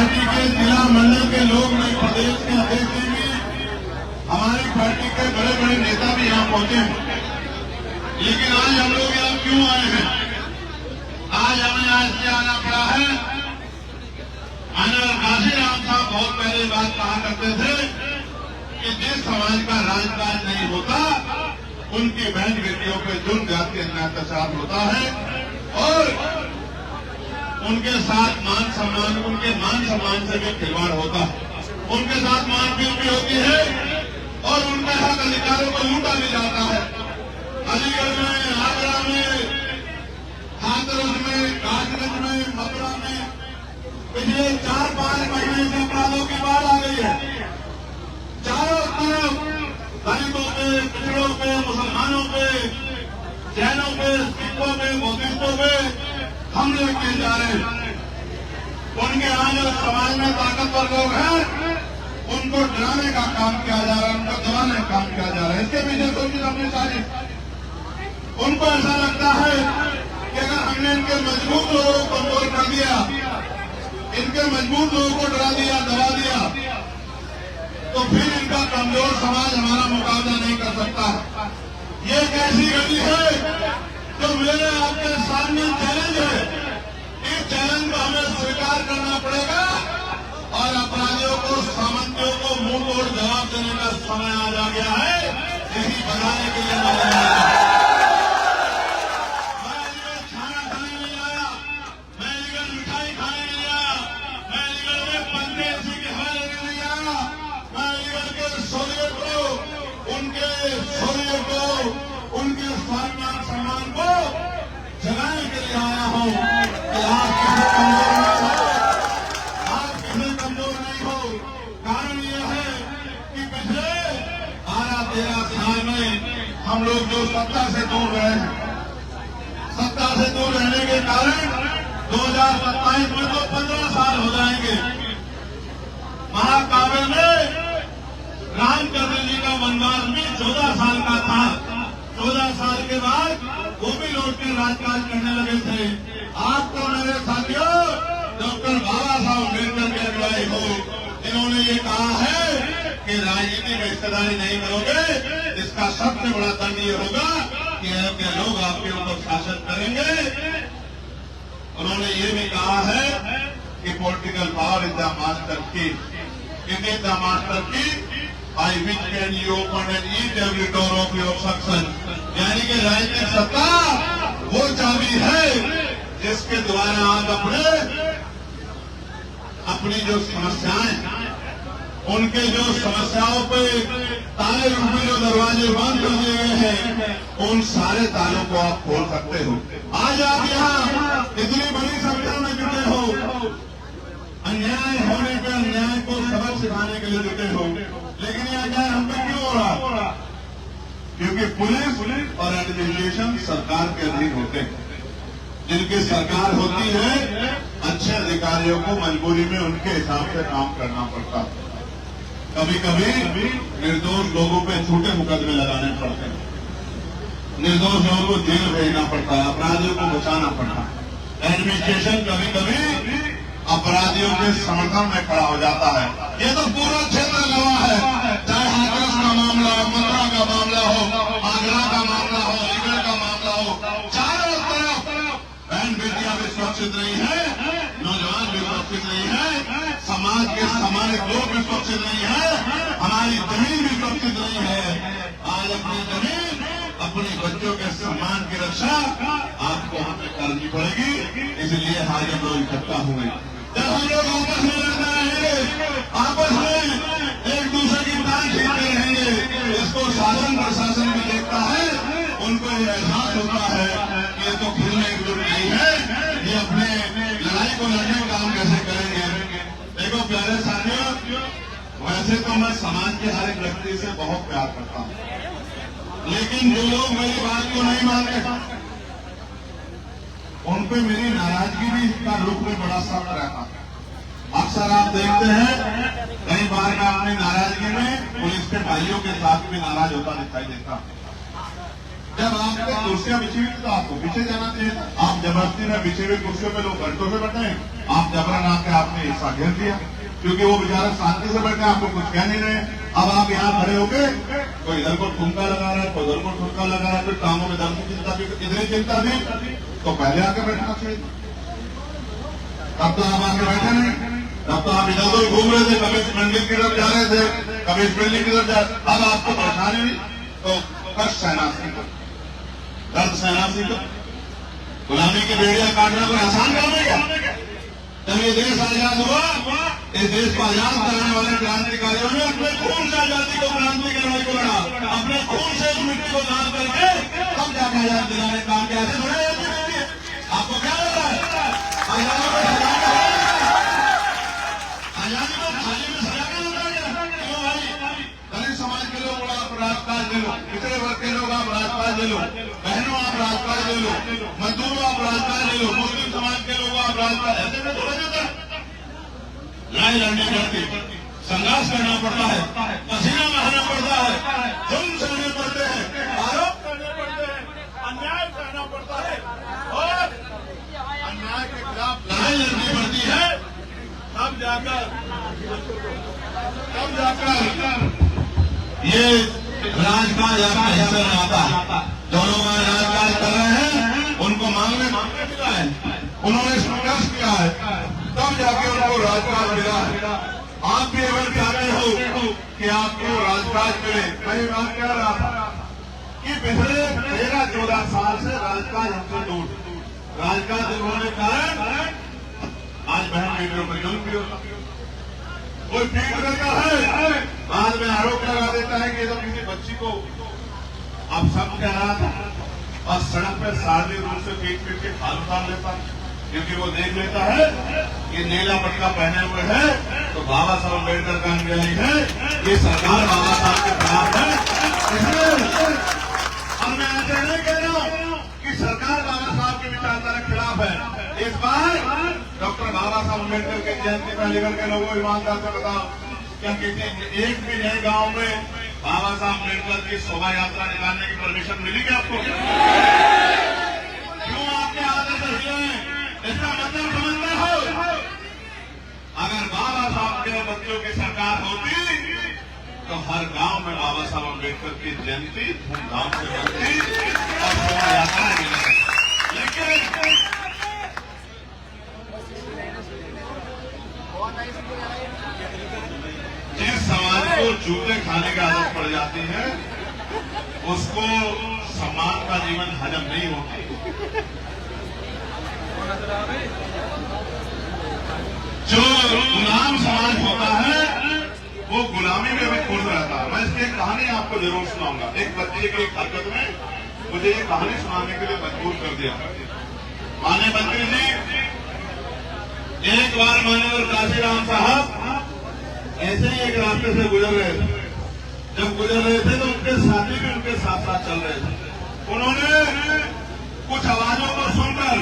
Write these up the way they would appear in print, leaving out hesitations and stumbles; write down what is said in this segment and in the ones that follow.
Party के जिला मंडल के लोग नहीं, प्रदेश के अध्यक्ष भी, हमारी पार्टी के बड़े बड़े नेता भी यहाँ पहुंचे हैं। लेकिन आज हम लोग यहाँ क्यों आए हैं? आज हमें आज से आना पड़ा है। अनल काशीराम साहब बहुत पहले बात कहा करते थे कि जिस समाज का राजकाज नहीं होता उनकी बहन बेटियों पे जुर्म जाति अन्याय अत्याचार होता है और उनके साथ मान सम्मान, उनके मान सम्मान से भी खिलवाड़ होता है, उनके साथ मारपीट भी होती है और उनके हक अधिकारों को लूटा भी जाता है। अलीगढ़ में, आगरा में, हाथरस में, कासगंज में, मथुरा में पिछले 4-5 महीने से अपराधों की बाढ़ आ गई है। चारों तरफ दलितों पे, पिछड़ों पे, मुसलमानों पे, जैनों पे, सिखों पे, बौद्धिस्टों पे हमले किए जा रहे हैं। उनके यहाँ जो समाज में ताकतवर लोग हैं उनको डराने का काम किया जा रहा है, उनको दबाने का काम किया जा रहा है। इसके पीछे सोचिए अपनी साजिश। उनको ऐसा लगता है कि अगर हमने इनके मजबूत लोगों को कमजोर कर दिया, इनके मजबूत लोगों को डरा दिया, दबा दिया, तो फिर इनका कमजोर समाज हमारा मुकाबला नहीं कर सकता। ये एक ऐसी गति है जो मेरे आपके सामने चैलेंज है। इस चैलेंज को हमें स्वीकार करना पड़ेगा और अपराधियों को, सामंतियों को मुंह तोड़ जवाब देने का समय आ गया है। यही बताने के लिए मैं खाना खाने नहीं आया, मैं अलीगढ़ मिठाई खाने नहीं आया, मैं अलीगढ़ में पंखे एसी के हवा लेने नहीं आया, मैं अलीगढ़ के शौर्य को, उनके शौर्य को, उनके सम्मान सम्मान को जगाने के लिए आया हूं कि आप किसी कमजोर नहीं हो, आप किसी कमजोर नहीं हो। कारण यह है कि पिछले 12-13 साल में हम लोग जो सत्ता से दूर रहे हैं, सत्ता से दूर रहने के कारण 2027 में तो 15 साल हो जाएंगे। महाकाव्य में रामचंद्र जी का वनवास भी 14 साल का था। 14 साल के बाद वो भी लौट के राजकाज करने लगे थे। आप तो मेरे साथियों डॉक्टर बाबा साहब अम्बेडकर के अनुयायी हो, इन्होंने ये कहा है कि राजनीति में हिस्सेदारी नहीं करोगे, इसका सबसे बड़ा दंड ये होगा कि ऐसे लोग आपके ऊपर शासन करेंगे। उन्होंने ये भी कहा है कि political power is the master की, इट इज द मास्टर की by which can you open and each every door of your success। यानी कि राजनीतिक सत्ता वो चाबी है जिसके द्वारा आप अपनी जो समस्याएं, उनके जो समस्याओं पे ताले रूपी जो दरवाजे बंद कर दिए गए हैं, उन सारे तालों को आप खोल सकते हो। आज आप यहाँ इतनी बड़ी संख्या में जुटे हो, अन्याय होने पे अन्याय को सबक सिखाने के लिए जुटे हो, लेकिन यह अन्याय हम पे क्यों हो रहा? क्योंकि पुलिस और एडमिनिस्ट्रेशन सरकार के अधीन होते हैं। जिनकी सरकार होती है, अच्छे अधिकारियों को मजबूरी में उनके हिसाब से काम करना पड़ता है। कभी कभी निर्दोष लोगों पे झूठे मुकदमे लगाने पड़ते हैं, निर्दोष लोगों को जेल भेजना पड़ता है, अपराधियों को बचाना पड़ता है। एडमिनिस्ट्रेशन कभी कभी अपराधियों के समर्थन में खड़ा हो जाता है। ये तो पूरा क्षेत्र गवाह है, चाहे हाथरस का मामला हो, मथुरा का मामला हो, आगरा का मामला हो, अलीगढ़ का मामला हो, चारों तरफ बहन बेटियां भी सुरक्षित नहीं है, नौजवान भी सुरक्षित नहीं है, समाज के सामान्य लोग भी सुरक्षित नहीं है, हमारी जमीन भी सुरक्षित नहीं है। आज अपनी जमीन, अपने बच्चों के सम्मान की रक्षा आपको हमें करनी पड़ेगी। इसलिए आज हम लोग इकट्ठा हुए। जब हम लोग आपस में लड़ते रहेंगे, आपस में एक दूसरे की टांग खींचते रहेंगे, इसको शासन प्रशासन भी देखता है, उनको ये एहसास होता है कि ये तो खेलने एकजुट नहीं है, ये अपने लड़ाई को लड़ने का काम कैसे करेंगे। देखो प्यारे साथियों, वैसे तो मैं समाज के हर एक व्यक्ति से बहुत प्यार करता हूँ, लेकिन जो लोग मेरी बात को नहीं मानते उन पे मेरी नाराजगी भी इसका रूप में बड़ा सख्त रहता है। अक्सर आप देखते हैं कई बार मैं अपनी नाराजगी में पुलिस के भाइयों के साथ भी नाराज होता दिखाई देता। जब आपको कुर्सियां बिछी हुई तो आपको पीछे जाना चाहिए। आप जबरदस्ती में बिछे हुए कुर्सियों पे लोग घंटों से बैठे हैं, आप जबरन आके आपने हिस्सा घेर दिया, क्योंकि वो बेचारा शांति से बैठे, आपको कुछ कह नहीं रहे। अब आप यहाँ खड़े होके कोई इधर को ठुमका लगा रहा है, कोई उधर को ठुमका लगा रहा है, फिर कामों में दम की चिंता भी, इतनी चिंता थी तो पहले आके बैठना चाहिए। तब तो आप आके बैठे नहीं, तब तो आप इधर उधर घूम रहे थे, कभी इस मंदिर की तरफ जा रहे थे, कभी इस बिल्डिंग की तरफ जा रहे। अब आपको परेशानी हुई तो कष्ट सहना सीखो, दर्द सहना सीखो। गुलामी की बेड़ियां काटना कोई आसान काम है क्या? जब ये देश आजाद हुआ, इस देश को आजाद कराने वाले क्रांतिकारियों ने अपने खून से आजादी को, क्रांति की लड़ाई को लड़ा, अपने खून से उस मिट्टी को दान करके तब जाकर आजाद दिलाने का काम किया। आपको क्या लग रहा है? आजादी को थाली में सजा के लगा गया? क्यों भाई? दलित समाज के लोग आप राजकाज ले लो, पिछड़े वर्ग के लोग आप राजकाज ले लो, बहनों आप राजकाज ले लो, मजदूरों आप राजकाज ले लो, मुस्लिम समाज के लोग आप राजकाज, ऐसे में थोड़ा देता लड़ाई लड़नी पड़ती, संघर्ष करना पड़ता है, पसीना बहाना पड़ता है, जुल्म सहने पड़ते हैं, आरोप करने पड़ते हैं, अन्याय सहना पड़ता है और अन्याय के खिलाफ लड़ाई लड़नी पड़ती है। तब जाकर ये राजकाज आपका हिस्सा में आता है। दोनों का राजकाज कर रहे हैं, उनको मांगने मिला है, उन्होंने संघर्ष किया है, तब जाके उनको राजकाज मिला है। आप भी अगर चाहते हो कि आपको राजकाज मिले, मैं ये बात कह रहा था कि पिछले 13-14 साल से राजकाज हमसे दूर, राजकाज होने के कारण आज बहन बेटियों पर जुल्म भी होता, कोई पीट देता है, बाद में आरोप लगा देता है कि ये तो किसी बच्ची को अब सब कह रहा था, और सड़क पर शारीरिक रूप से पीट के खाल उतार लेता है, क्योंकि वो देख लेता है कि नीला पटका पहने हुए है तो बाबा साहब अम्बेडकर का अनुयायी है, ये सरकार बाबा साहब के खिलाफ है। इसलिए अब मैं ऐसे नहीं कह रहा हूं कि सरकार बाबा साहब की विचारधारा के खिलाफ है। इस बार डॉक्टर बाबा साहब अम्बेडकर की जयंती पर लेकर के लोगों ईमानदार से बताओ, क्या किसी एक भी नए गांव में बाबा साहब अम्बेडकर की शोभा यात्रा निकालने की परमिशन मिली क्या आपको? क्यों आपके आदत है? इसका मतलब समझते हो, अगर बाबा साहब के बच्चों की सरकार होती तो हर गांव में बाबा साहब अम्बेडकर की जयंती धूमधाम से बनती और शोभा यात्रा निकलती। लेकिन जिस समाज को जूते खाने की आदत पड़ जाती है, उसको सम्मान का जीवन हजम नहीं होता। जो गुलाम समाज होता है वो गुलामी में भी खुश रहता है। मैं इसकी एक कहानी आपको जरूर सुनाऊंगा। एक बच्चे की एक हरकत में मुझे ये कहानी सुनाने के लिए मजबूर कर दिया। माने मंत्री जी, एक बार माननीय काशीराम साहब ऐसे ही एक रास्ते से गुजर रहे थे। जब गुजर रहे थे तो उनके साथी भी उनके साथ साथ चल रहे थे। उन्होंने कुछ आवाजों को सुनकर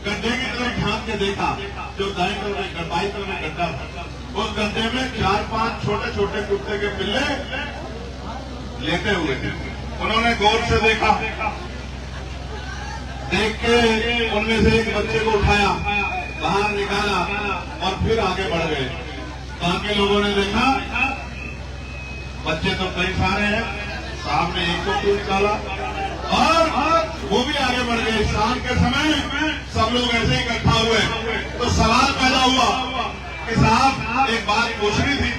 गड्ढे की तरफ झांक के देखा, जो दाएं तरफ बाईं तरफ में गड्ढा था। उस गड्ढे में 4-5 छोटे छोटे कुत्ते के पिल्ले लेटे हुए थे। उन्होंने गौर से देखा, देख के उनमें से एक बच्चे को उठाया, बाहर निकाला और फिर आगे बढ़ गए। बाकी लोगों ने देखा बच्चे तो कई सारे हैं, साहब ने एक को क्यों निकाला और वो भी आगे बढ़ गए। शाम के समय सब लोग ऐसे इकट्ठा हुए तो सवाल पैदा हुआ कि साहब एक बात पूछनी थी।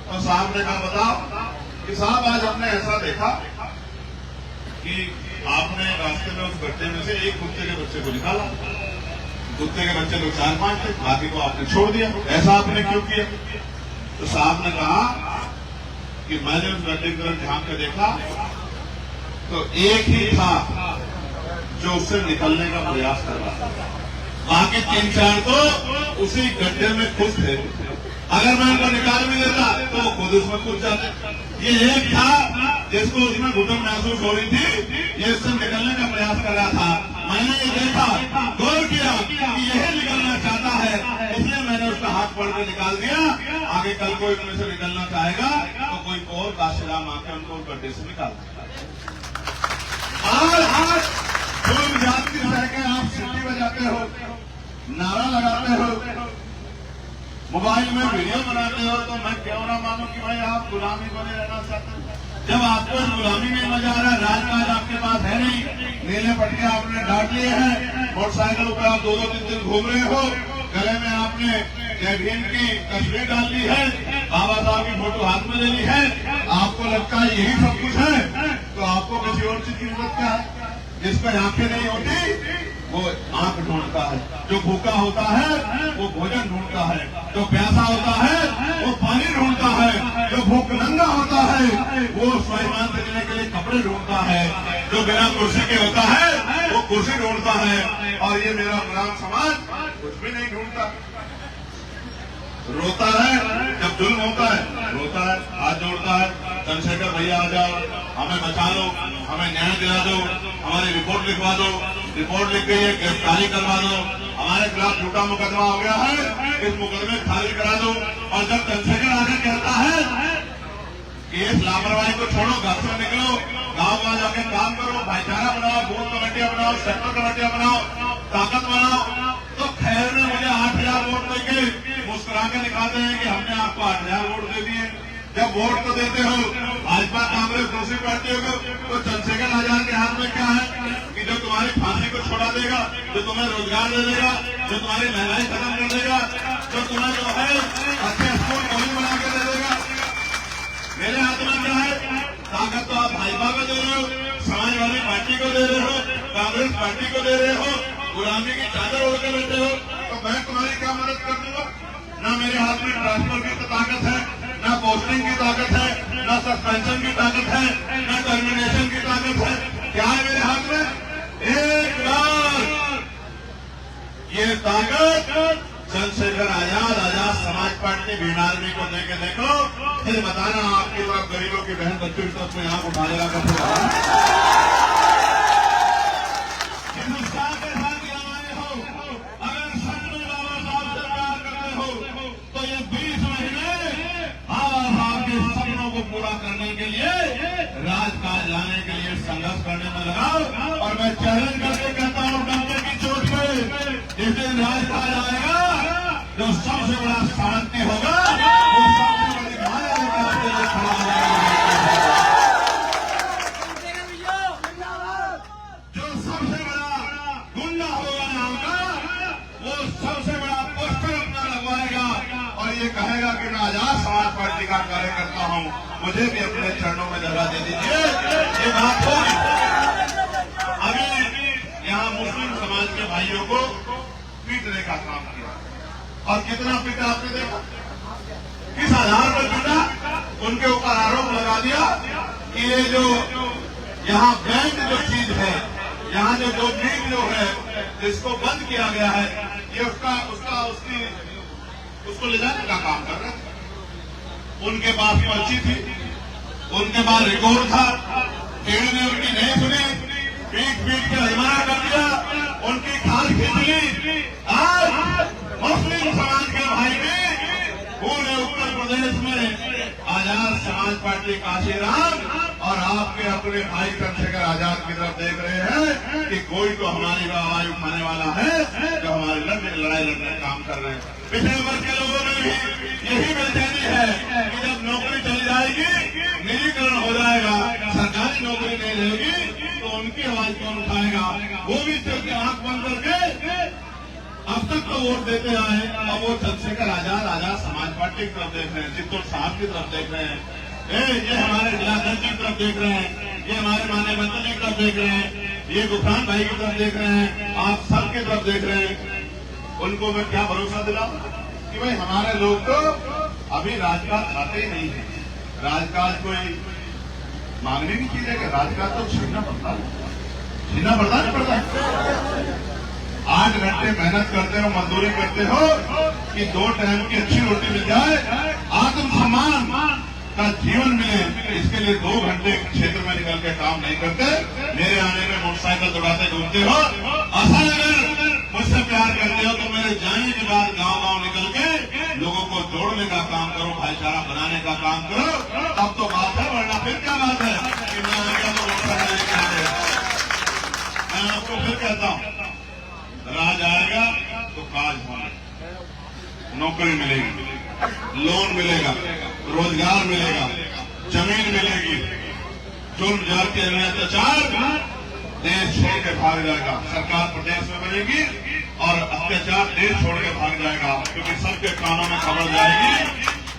तो साहब ने कहा बताओ कि साहब आज हमने ऐसा देखा कि आपने रास्ते में उस गड्ढे में से एक कुत्ते के बच्चे को निकाला। कुत्ते के बच्चे तो 4-5 थे, बाकी को आपने छोड़ दिया, ऐसा आपने क्यों किया? तो साहब ने कहा कि मैंने उस गड्ढे की तरफ झांक के देखा तो एक ही था जो उससे निकलने का प्रयास कर रहा था, बाकी 3-4 तो उसी गड्ढे में खुश थे। अगर मैं उनको निकाल भी देता तो वो खुद उसमें कूद जाते। ये एक था जिसको उसमें घुटन महसूस हो रही थी, ये उससे निकलने का प्रयास कर रहा था। मैंने ये देखा, गौर किया कि यही निकलना चाहता है, इसलिए मैंने उसका हाथ पकड़ के निकाल दिया। आगे कल कोई उनमें से निकलना चाहेगा तो कोई और काशीराम आके उनको उस गड्ढे से निकाल देगा। आज जो जाति सह के आप सीटी बजाते हो, नारा लगाते हो, मोबाइल में वीडियो बनाते हो, तो मैं क्यों ना मानूं कि भाई आप गुलामी बने रहना चाहते हो। जब आपको गुलामी में मजा आ रहा है, राजकाज आपके पास है नहीं, नीले पट्टियां आपने डांट लिए हैं, मोटरसाइकिल पर आप 2-2 दिन घूम रहे हो, गले में आपने जय भीम की तस्वीर डाल ली है, बाबा साहब की फोटो हाथ में ले ली है, आपको लगता है यही सब कुछ है, तो आपको किसी और चीज की जरूरत क्या है। जिसका आंखें नहीं होती वो आंख ढूंढता है, जो भूखा होता है वो भोजन ढूंढता है, जो प्यासा होता है वो पानी ढूंढता है, जो भूख नंगा होता है वो स्वाभिमान देने के लिए कपड़े ढूंढता है, जो बिना कुर्सी के होता है वो कुर्सी ढूंढता है। और ये मेरा गुलाम समाज कुछ भी नहीं ढूंढता, रोता है जब जुल्म होता है, रोता है, हाथ जोड़ता है, चंद्रशेखर भैया आ जाओ, हमें बचा लो, हमें न्याय दिला दो, हमारी रिपोर्ट लिखवा दो, रिपोर्ट लिख गई है गिरफ्तारी करवा दो, हमारे खिलाफ झूठा मुकदमा हो गया है, इस मुकदमे खारिज करा दो। और जब चंद्रशेखर आकर कहता है कि इस लापरवाही को छोड़ो, घर से निकलो, गांव गांव जाके काम करो, भाईचारा बनाओ, बूथ कमेटियां बनाओ, सेक्टर कमेटियां बनाओ, ताकत बनाओ, तो खैर ने मुझे 8000 वोट देके मुस्कुरा के दिखाते हैं कि हमने आपको 8000 वोट दे दिए। जब वोट तो देते हो भाजपा कांग्रेस दूसरी पार्टियों को, तो चंद्रशेखर आजाद के हाथ में क्या है कि जो तुम्हारी फांसी को छोड़ा देगा, जो तुम्हें रोजगार दे देगा, जो तुम्हारी महंगाई खत्म कर देगा, जो तुम्हें जो है अच्छे स्कूल कॉलेज बना के दे देगा। मेरे हाथ में क्या है? ताकत तो आप भाजपा को दे रहे हो, समाजवादी पार्टी को दे रहे हो, कांग्रेस पार्टी को दे रहे हो, गुलामी की चादर ओढ़ के बैठे हो, तो मैं तुम्हारी क्या मदद कर दूंगा। न मेरे हाथ में ट्रांसफर की तो ताकत है, न पोस्टिंग की ताकत है, न सस्पेंशन की ताकत है, न टर्मिनेशन की ताकत है। क्या है मेरे हाथ में? एक बार ये ताकत चंद्रशेखर आजाद समाज पार्टी भीम आर्मी को देके देखो, फिर बताना आपकी तरफ गरीबों की बहन बच्चों की तरफ में आंख उठाएगा कैसे। हिंदुस्तान के साथ लगाए हो, अगर सच में बाबा साहब से प्यार करते हो, तो ये 20 महीने बाबा साहब के सपनों को पूरा करने के लिए, राजकाज लाने के लिए संघर्ष करने में लगाओ। और मैं चैलेंज करके कहता हूँ, डंके की चोट पे जिस दिन राजकाज आएगा, जो सबसे बड़ा शांति होगा, वो सबसे बड़ी माया लेकर आपके लिए खड़ा हो जाएगा। जो सबसे बड़ा गुंडा होगा नाम का, वो सबसे बड़ा पोस्टर अपना लगवाएगा और ये कहेगा कि मैं आजाद समाज पार्टी का कार्यकर्ता हूँ, मुझे भी अपने चरणों में जगह दे दीजिए। ये बात होगी। अभी यहाँ मुस्लिम समाज के भाइयों को पीटने का काम किया, और कितना पीटा आपने देखा, किस आधार पर पीटा। उनके ऊपर आरोप लगा दिया कि ये जो यहाँ बैंड जो चीज है, यहाँ जो मीट जो है जिसको बंद किया गया है, ये उसको ले जाने का काम कर रहे थे। उनके पास पर्ची थी, उनके पास रिकॉर्ड था, पेड़ ने उनकी नहीं सुनी, पीट के हजमाना कर दिया, उनकी खाल खींच ली। आज मुस्लिम समाज के भाई भी पूरे उत्तर प्रदेश में आजाद समाज पार्टी काशीराम और आपके अपने भाई चंद्रशेखर आजाद की तरफ देख रहे हैं कि कोई तो हमारी आवाज उठाने वाला है, जो हमारे लड़ाई लड़ने का काम कर रहे हैं। पिछले वर्ग के लोगों में भी यही बेचैनी है कि जब नौकरी चली जाएगी, निजीकरण हो जाएगा, सरकारी नौकरी नहीं रहेगी, तो उनकी आवाज कौन उठाएगा। वो भी सिर्फ आंख बंद करके अब तक तो वोट देते आए, अब वो चंद्रशेखर आजाद समाज पार्टी की तरफ देख रहे हैं, चित्तौड़ साहब की तरफ देख रहे हैं, ये हमारे जिलाध्यक्ष की तरफ देख रहे हैं, ये हमारे माननीय मंत्री की तरफ देख रहे हैं, ये गुफरान भाई की तरफ देख रहे हैं, आप सब की तरफ देख रहे हैं। उनको मैं क्या भरोसा दिलाऊं कि भाई हमारे लोग तो अभी राजकाज खाते ही नहीं है। राजकाज कोई मांगने की चीज है कि राजकाज तो छीनना पड़ता नहीं पड़ता। 8 घंटे मेहनत करते हो, मजदूरी करते हो कि 2 टाइम की अच्छी रोटी मिल जाए, आत्मसम्मान का जीवन मिले, इसके लिए 2 घंटे क्षेत्र में निकल के काम नहीं करते। मेरे आने में मोटरसाइकिल दौड़ाते घूमते हो। असल अगर मुझसे प्यार करते हो तो मेरे जाने के बाद गांव निकल के लोगों को जोड़ने का काम करो, भाईचारा बनाने का काम करो, तब तो बात है, वरना फिर क्या बात है कि मैं आ गया तो मोटरसाइकिल लेके आ गया। मैं आपको फिर कहता हूँ, राज आएगा तो नौकरी मिलेगी, लोन मिलेगा, रोजगार मिलेगा, जमीन मिलेगी। जुल्म जाति अत्याचार देश छोड़ के भाग जाएगा। सरकार प्रदेश में बनेगी और अत्याचार देश छोड़ के भाग जाएगा, क्योंकि सबके कानों में खबर जाएगी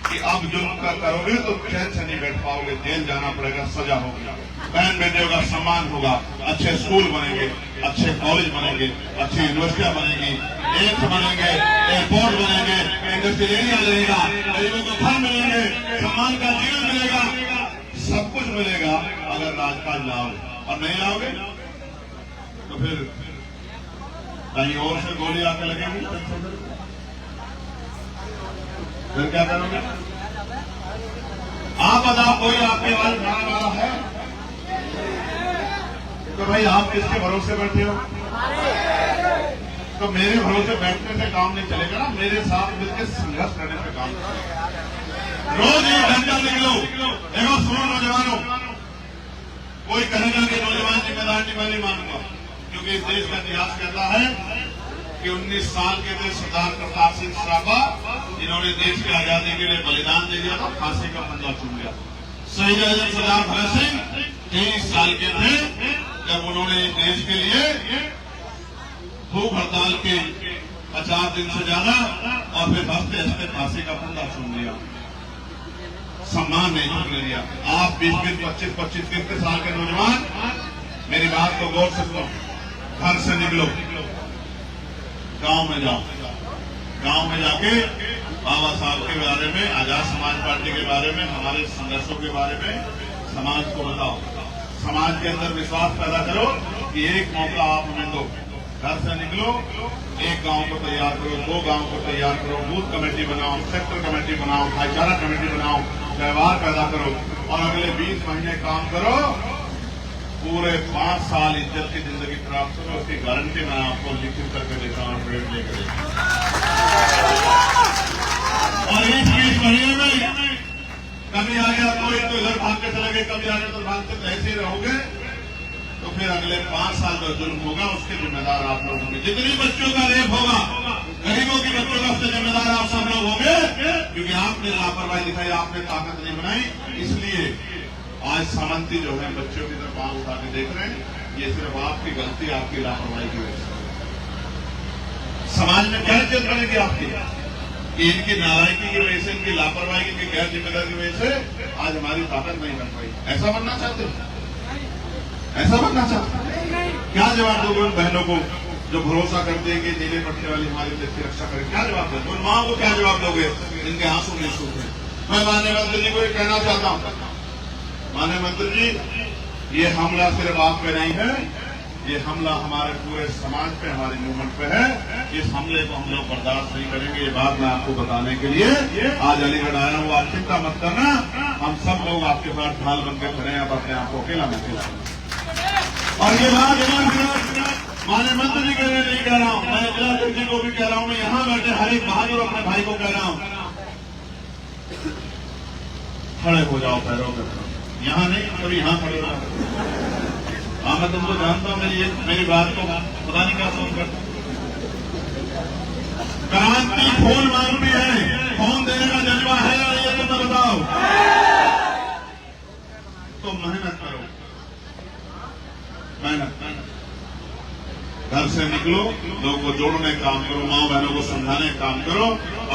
कि अब जुल्म का करोगे तो चैन से नहीं बैठ पाओगे, जेल जाना पड़ेगा, सजा होगी, बहन बेटियों का सम्मान होगा, अच्छे स्कूल बनेंगे, अच्छे कॉलेज बनेंगे, अच्छी यूनिवर्सिटियां बनेंगी, एम्स बनेंगे, एयरपोर्ट बनेंगे, इंडस्ट्रियल एरिया रहेगा, गरीबों को घर मिलेंगे, सम्मान का जीवन मिलेगा, सब कुछ मिलेगा अगर राजकाज लाओगे। और नहीं लाओगे तो फिर कहीं और से गोली आके लगेगी, फिर क्या करोगे? आप बताओ, कोई आपके आवाज उठाने वाला है? तो भाई आप किसके भरोसे बैठे हो? तो मेरे भरोसे बैठने से काम नहीं चलेगा ना, मेरे साथ मिलकर संघर्ष करने से काम चलेगा। रोज एक घंटा निकलो। देखो सुनो नौजवानों, कोई कहेगा कि नौजवान जिम्मेदार नहीं, मैं नहीं मानूंगा, क्योंकि इस देश का इतिहास कहता है कि 19 साल के थे सरदार प्रताप सिंह सराभा, जिन्होंने देश की आजादी के लिए बलिदान दे दिया था, फांसी का फंदा चुन लिया। शहीद आजम सरदार भगत सिंह 23 साल के थे जब उन्होंने देश के लिए भूख हड़ताल के 50 दिन से ज्यादा और फिर हंसते हंसते फांसी का फंदा चुन लिया। सम्मान नहीं झुकने दिया। आप 20-20, 25-25, 30 साल के नौजवान, मेरी बात को गौर से सुनो। घर से निकलो, गांव में जाओ, गांव में जाके बाबा साहब के बारे में, आजाद समाज पार्टी के बारे में, हमारे संघर्षों के बारे में समाज को बताओ। समाज के अंदर विश्वास पैदा करो कि एक मौका आप हमें दो। घर से निकलो, एक गांव को तैयार करो, 2 गांव को तैयार करो, बूथ कमेटी बनाओ, सेक्टर कमेटी बनाओ, भाईचारा कमेटी बनाओ, व्यवहार पैदा करो और अगले 20 महीने काम करो। पूरे 5 साल इज्जत की जिंदगी प्राप्त करो, उसकी गारंटी मैं आपको लिखित करके देता हूँ, ट्रेड लेकर। और इस 20 महीने में कभी आ गया कोई तो इधर भाग के चले गए, कभी आ गया तो भागते, तो ऐसे ही रहोगे तो फिर अगले 5 साल जो जुल्म होगा उसके जिम्मेदार आप लोग होंगे। जितनी बच्चों का रेप होगा, गरीबों की बच्चों का, उसके जिम्मेदार आप सब लोग होंगे, क्योंकि आपने लापरवाही दिखाई, आपने ताकत नहीं बनाई। इसलिए आज सामंती जो है बच्चों की तरफ आंख उठा के देख रहे हैं, ये सिर्फ आपकी गलती, आपकी लापरवाही की वजह से। समाज में क्या इज्जत बनेगी आपकी? कि इनकी नालायकी की वजह से, इनकी लापरवाही, इनकी गैर जिम्मेदारी की वजह से आज हमारी ताकत नहीं बन पाई। ऐसा बनना चाहते हो? ऐसा बनना चाहते? क्या जवाब दोगे उन बहनों को जो भरोसा करते हैं कि नीले पट्टे वाली हमारी देश की रक्षा करें? क्या जवाब दोगे उन माओ को? क्या जवाब दोगे इनके आंसू नहीं सूख रहे? मैं माननीय मंत्री जी को ये कहना चाहता हूँ, माननीय मंत्री जी, ये हमला सिर्फ आप पे नहीं है, ये हमला हमारे पूरे समाज पे, हमारे मूवमेंट पे है। इस हमले को हम लोग बर्दाश्त नहीं करेंगे। ये बात मैं आपको बताने के लिए आज अलीगढ़ आया हूँ। आप चिंता मत करना, हम सब लोग आपके साथ ढाल बनकर खड़े हैं। आप अपने आप को अकेला मत खिलाएं। और ये बात माननीय मंत्री जी के लिए नहीं कह रहा हूँ, मैं जिलाध्यक्ष जी को भी कह रहा हूँ, मैं यहाँ बैठे हर एक बहादुर अपने भाई को कह रहा हूँ, खड़े हो जाओ पैरों पे। यहाँ नहीं, कभी यहाँ खड़े हो जाओ। हाँ, मैं तुमको जानता हूँ, मेरी बात को पता नहीं क्या समझ करता। क्रांति खून मांगती है, खून देने का जज्बा है या ये तो बताओ। तो मेहनत करो, मेहनत। घर से निकलो, लोगों को जोड़ने का काम करो, माँ बहनों को समझाने का काम करो,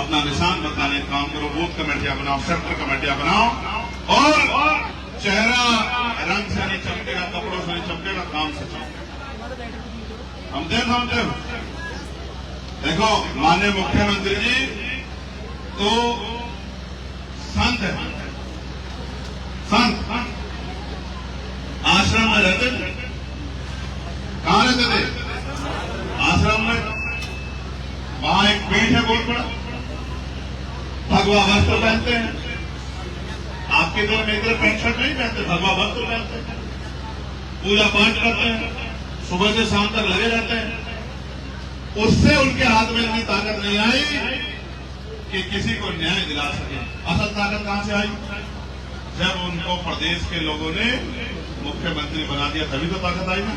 अपना निशान बताने का काम करो, बूथ कमेटियां बनाओ, सेक्टर कमेटियां बनाओ और चेहरा रंग से नहीं चमकेगा, कपड़ों से नहीं चमकेगा, काम से चमकेगा। हम समझते हो? देखो माननीय मुख्यमंत्री जी तो संत है, संत आश्रम में रहते थे। कहाँ रहते थे? आश्रम में। वहां एक पीठ है बहुत बड़ा, भगवा वस्त्र पहनते हैं। आपके तरफ एक तरफ पैंट शर्ट नहीं पहनते, भगवा वस्त्र पहनते हैं, पूजा पाठ करते हैं, सुबह से शाम तक लगे रहते हैं। उससे उनके हाथ में इतनी ताकत नहीं आई कि किसी को न्याय दिला सके। असल ताकत कहां से आई? जब उनको प्रदेश के लोगों ने मुख्यमंत्री बना दिया, तभी तो ताकत आई ना।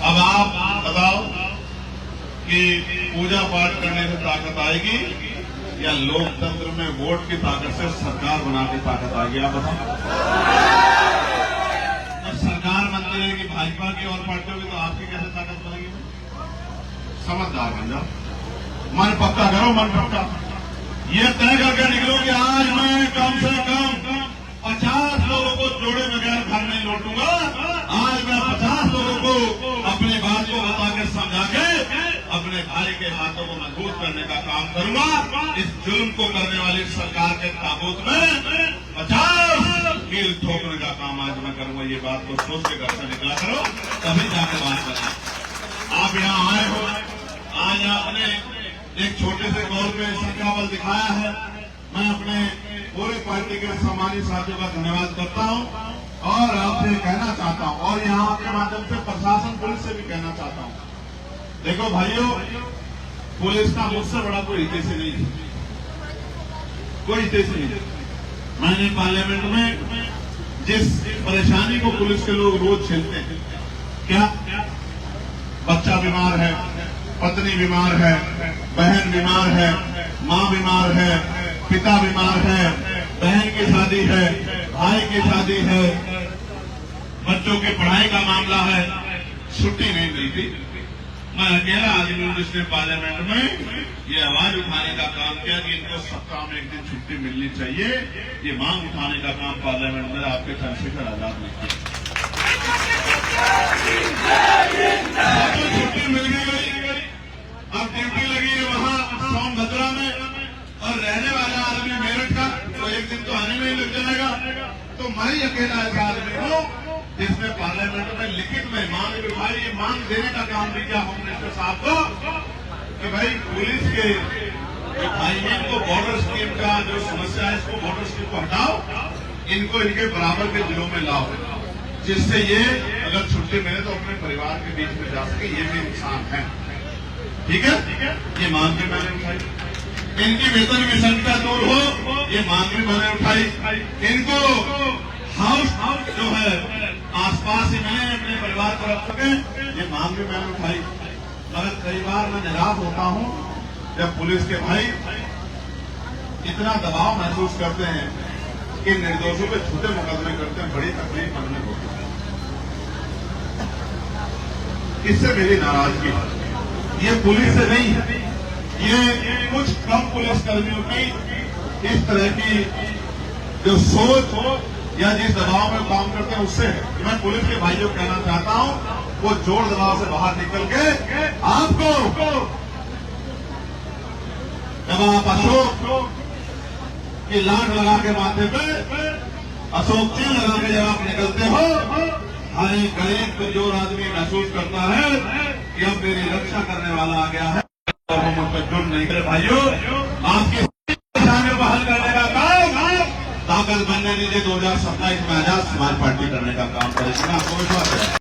अब आप बताओ कि पूजा पाठ करने से ताकत आएगी या लोकतंत्र में वोट की ताकत से सरकार बना के ताकत आएगी? आप बताओ। और सरकार बनती रहेगी भाजपा की और पार्टियों की, तो आपकी कैसे ताकत बनेगी? समझदार बन जाओ, मन पक्का करो, मन पक्का। ये तय करके निकलो कि आज मैं कम से कम 50 लोगों को जोड़े बगैर घर नहीं लौटूंगा। आज मैं 50 लोगों को अपनी बात को बता के समझा के अपने भाई के हाथों को मजबूत करने का काम करूंगा। इस जुल्म को करने वाली सरकार के ताबूत में 50 कील ठोकने का काम आज मैं करूंगा। ये बात को सोच के घर से निकला करो, तभी जाके बात करें। आप यहाँ आए हो, आज आपने एक छोटे से कॉल पे संख्याबल दिखाया है। मैं अपने पूरे पार्टी के सम्मानित साथियों का धन्यवाद करता हूं और आपसे कहना चाहता हूं, और यहाँ आपके माध्यम से प्रशासन पुलिस से भी कहना चाहता हूं। देखो भाइयों, पुलिस का मुझसे बड़ा कोई हितैषी नहीं है, कोई हितैषी नहीं। मैंने पार्लियामेंट में जिस परेशानी को पुलिस के लोग रोज झेलते हैं, क्या बच्चा बीमार है, पत्नी बीमार है, बहन बीमार है, माँ बीमार है, पिता बीमार है, बहन की शादी है, भाई की शादी है, बच्चों की पढ़ाई का मामला है, छुट्टी नहीं मिलती। मैं अकेला आदमी हूं जिसने पार्लियामेंट में ये आवाज उठाने का काम किया कि इनको सप्ताह में एक दिन छुट्टी मिलनी चाहिए। ये मांग उठाने का काम पार्लियामेंट में आपके चंद्रशेखर आजाद ने किया। छुट्टी मिल गई, अब ड्यूटी लगी है वहां सोनभद्रा में, और रहने वाला आदमी मेरठ का, तो एक दिन तो आने में ही लग जाएगा। तो मैं ही अकेला ऐसा आदमी हूं जिसने पार्लियामेंट में लिखित में मांग उठाई। ये मांग देने का काम भी किया होम मिनिस्टर साहब को कि भाई पुलिस के भाई को बॉर्डर स्कीम का जो समस्या है, इसको बॉर्डर स्कीम को हटाओ, इनको इनके बराबर के जिलों में लाओ, जिससे ये अगर छुट्टी मिले तो अपने परिवार के बीच में जा सके। ये भी इंसान है, ठीक है। ये मांग भी मैंने उठाई। इनकी वेतन विसंगता दूर हो, ये मांग भी मैंने उठाई। इनको हाउस जो है आसपास ही मिले, अपने परिवार को रख सके, ये मांग भी मैंने उठाई। मगर कई बार मैं निराश होता हूं जब पुलिस के भाई इतना दबाव महसूस करते हैं कि निर्दोषों पे छोटे मुकदमे करते हैं। बड़ी तकलीफ मन होती है, इससे मेरी नाराजगी ये पुलिस से नहीं है, ये कुछ कम पुलिस कर्मियों की इस तरह की जो सोच हो या जिस दबाव में काम करते हैं उससे है। मैं पुलिस के भाइयों को कहना चाहता हूं, वो जोर दबाव से बाहर निकल के आपको, जब आप अशोक की लाट लगा के माथे पे अशोक चीन लगा के जब आप निकलते हो, हर एक गरीब कमजोर आदमी महसूस करता है कि अब मेरी रक्षा करने वाला आ गया है और हम उन पर जुड़ नहीं करे। भाइयों, आपकी परेशानियों को हल करने का काम ताकत बनने दीजिए। 2027 में आजाद समाज पार्टी करने का काम करेगी, आपको विश्वास है।